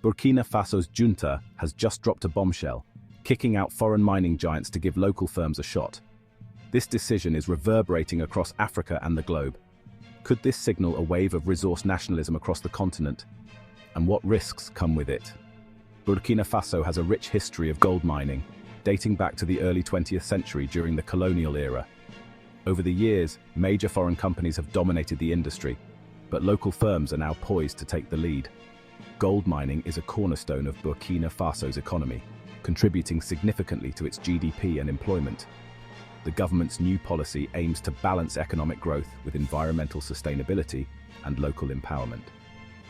Burkina Faso's junta has just dropped a bombshell, kicking out foreign mining giants to give local firms a shot. This decision is reverberating across Africa and the globe. Could this signal a wave of resource nationalism across the continent? And what risks come with it? Burkina Faso has a rich history of gold mining, dating back to the early 20th century during the colonial era. Over the years, major foreign companies have dominated the industry, but local firms are now poised to take the lead. Gold mining is a cornerstone of Burkina Faso's economy, contributing significantly to its GDP and employment. The government's new policy aims to balance economic growth with environmental sustainability and local empowerment.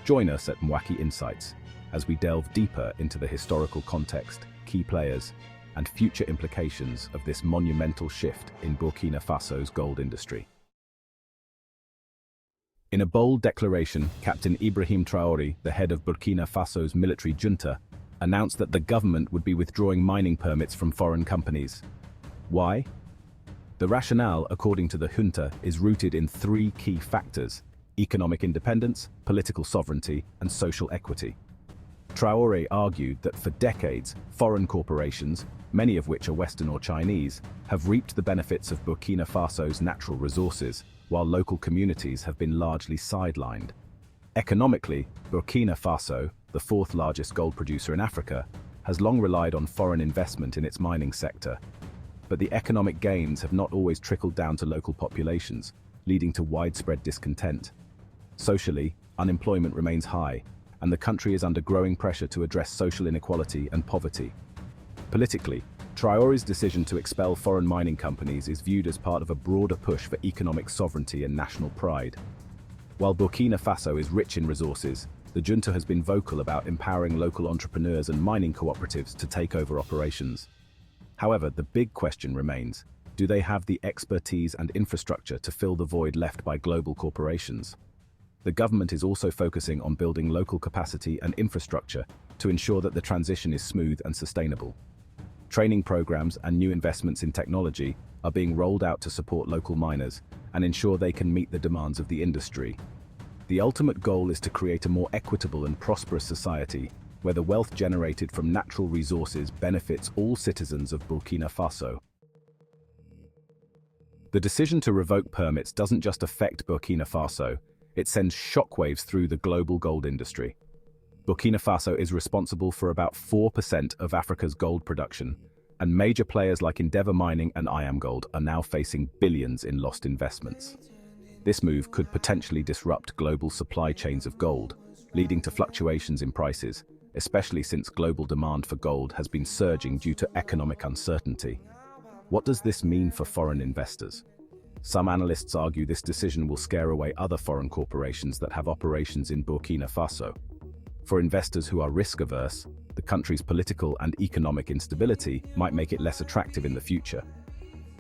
Join us at Mwaki Insights as we delve deeper into the historical context, key players, and future implications of this monumental shift in Burkina Faso's gold industry. In a bold declaration, Captain Ibrahim Traoré, the head of Burkina Faso's military junta, announced that the government would be withdrawing mining permits from foreign companies. Why? The rationale, according to the junta, is rooted in three key factors: economic independence, political sovereignty, and social equity. Traoré argued that for decades, foreign corporations, many of which are Western or Chinese, have reaped the benefits of Burkina Faso's natural resources, while local communities have been largely sidelined. Economically, Burkina Faso, the fourth largest gold producer in Africa, has long relied on foreign investment in its mining sector. But the economic gains have not always trickled down to local populations, leading to widespread discontent. Socially, unemployment remains high, and the country is under growing pressure to address social inequality and poverty. Politically, Traoré's decision to expel foreign mining companies is viewed as part of a broader push for economic sovereignty and national pride. While Burkina Faso is rich in resources, the junta has been vocal about empowering local entrepreneurs and mining cooperatives to take over operations. However, the big question remains: do they have the expertise and infrastructure to fill the void left by global corporations? The government is also focusing on building local capacity and infrastructure to ensure that the transition is smooth and sustainable. Training programs and new investments in technology are being rolled out to support local miners and ensure they can meet the demands of the industry. The ultimate goal is to create a more equitable and prosperous society where the wealth generated from natural resources benefits all citizens of Burkina Faso. The decision to revoke permits doesn't just affect Burkina Faso, it sends shockwaves through the global gold industry. Burkina Faso is responsible for about 4% of Africa's gold production, and major players like Endeavour Mining and IAMGOLD are now facing billions in lost investments. This move could potentially disrupt global supply chains of gold, leading to fluctuations in prices, especially since global demand for gold has been surging due to economic uncertainty. What does this mean for foreign investors? Some analysts argue this decision will scare away other foreign corporations that have operations in Burkina Faso. For investors who are risk-averse, the country's political and economic instability might make it less attractive in the future.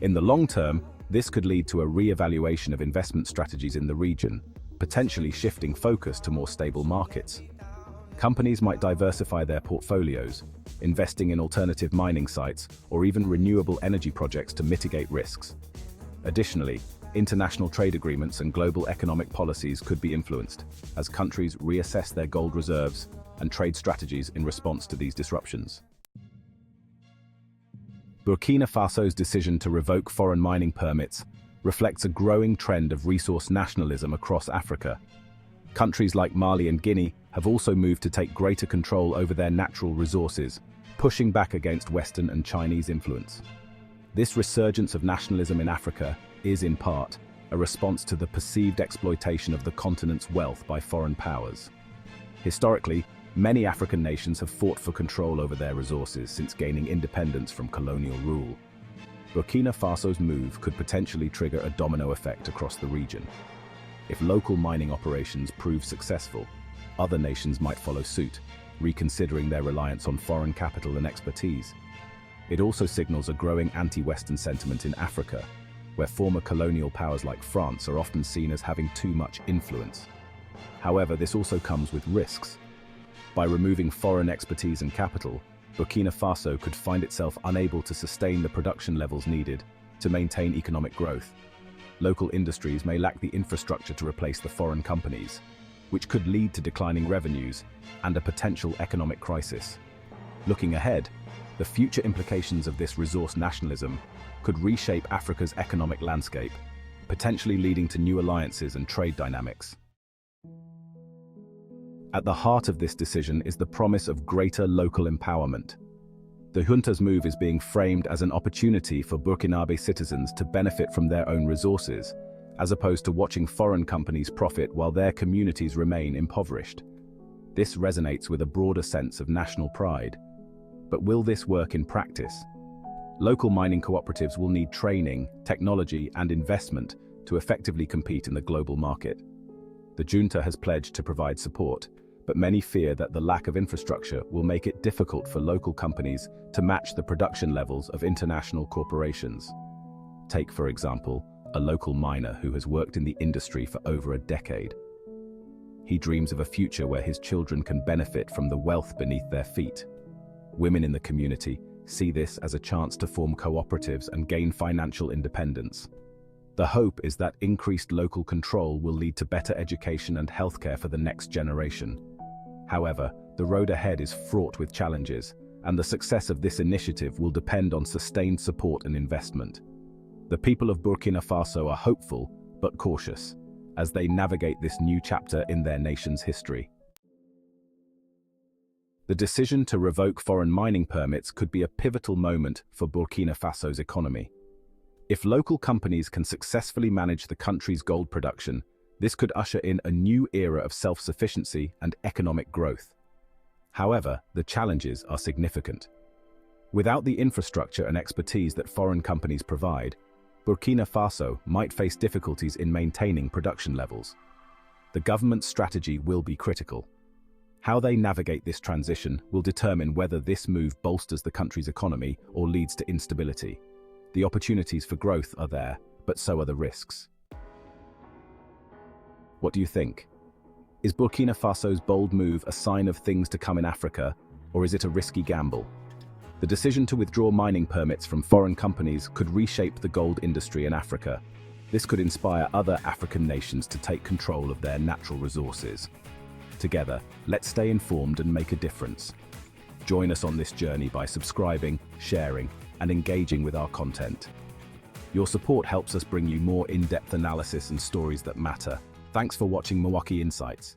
In the long term, this could lead to a re-evaluation of investment strategies in the region, potentially shifting focus to more stable markets. Companies might diversify their portfolios, investing in alternative mining sites or even renewable energy projects to mitigate risks. Additionally, international trade agreements and global economic policies could be influenced as countries reassess their gold reserves and trade strategies in response to these disruptions. Burkina Faso's decision to revoke foreign mining permits reflects a growing trend of resource nationalism across Africa. Countries like Mali and Guinea have also moved to take greater control over their natural resources, pushing back against Western and Chinese influence. This resurgence of nationalism in Africa is, in part, a response to the perceived exploitation of the continent's wealth by foreign powers. Historically, many African nations have fought for control over their resources since gaining independence from colonial rule. Burkina Faso's move could potentially trigger a domino effect across the region. If local mining operations prove successful, other nations might follow suit, reconsidering their reliance on foreign capital and expertise. It also signals a growing anti-Western sentiment in Africa, where former colonial powers like France are often seen as having too much influence. However, this also comes with risks. By removing foreign expertise and capital, Burkina Faso could find itself unable to sustain the production levels needed to maintain economic growth. Local industries may lack the infrastructure to replace the foreign companies, which could lead to declining revenues and a potential economic crisis. Looking ahead, the future implications of this resource nationalism could reshape Africa's economic landscape, potentially leading to new alliances and trade dynamics. At the heart of this decision is the promise of greater local empowerment. The junta's move is being framed as an opportunity for Burkinabe citizens to benefit from their own resources, as opposed to watching foreign companies profit while their communities remain impoverished. This resonates with a broader sense of national pride. But will this work in practice? Local mining cooperatives will need training, technology, and investment to effectively compete in the global market. The junta has pledged to provide support, but many fear that the lack of infrastructure will make it difficult for local companies to match the production levels of international corporations. Take, for example, a local miner who has worked in the industry for over a decade. He dreams of a future where his children can benefit from the wealth beneath their feet. Women in the community see this as a chance to form cooperatives and gain financial independence. The hope is that increased local control will lead to better education and healthcare for the next generation. However, the road ahead is fraught with challenges, and the success of this initiative will depend on sustained support and investment. The people of Burkina Faso are hopeful, but cautious, as they navigate this new chapter in their nation's history. The decision to revoke foreign mining permits could be a pivotal moment for Burkina Faso's economy. If local companies can successfully manage the country's gold production, this could usher in a new era of self-sufficiency and economic growth. However, the challenges are significant. Without the infrastructure and expertise that foreign companies provide, Burkina Faso might face difficulties in maintaining production levels. The government's strategy will be critical. How they navigate this transition will determine whether this move bolsters the country's economy or leads to instability. The opportunities for growth are there, but so are the risks. What do you think? Is Burkina Faso's bold move a sign of things to come in Africa, or is it a risky gamble? The decision to withdraw mining permits from foreign companies could reshape the gold industry in Africa. This could inspire other African nations to take control of their natural resources. Together, let's stay informed and make a difference. Join us on this journey by subscribing, sharing, and engaging with our content. Your support helps us bring you more in-depth analysis and stories that matter. Thanks for watching Milwaukee Insights.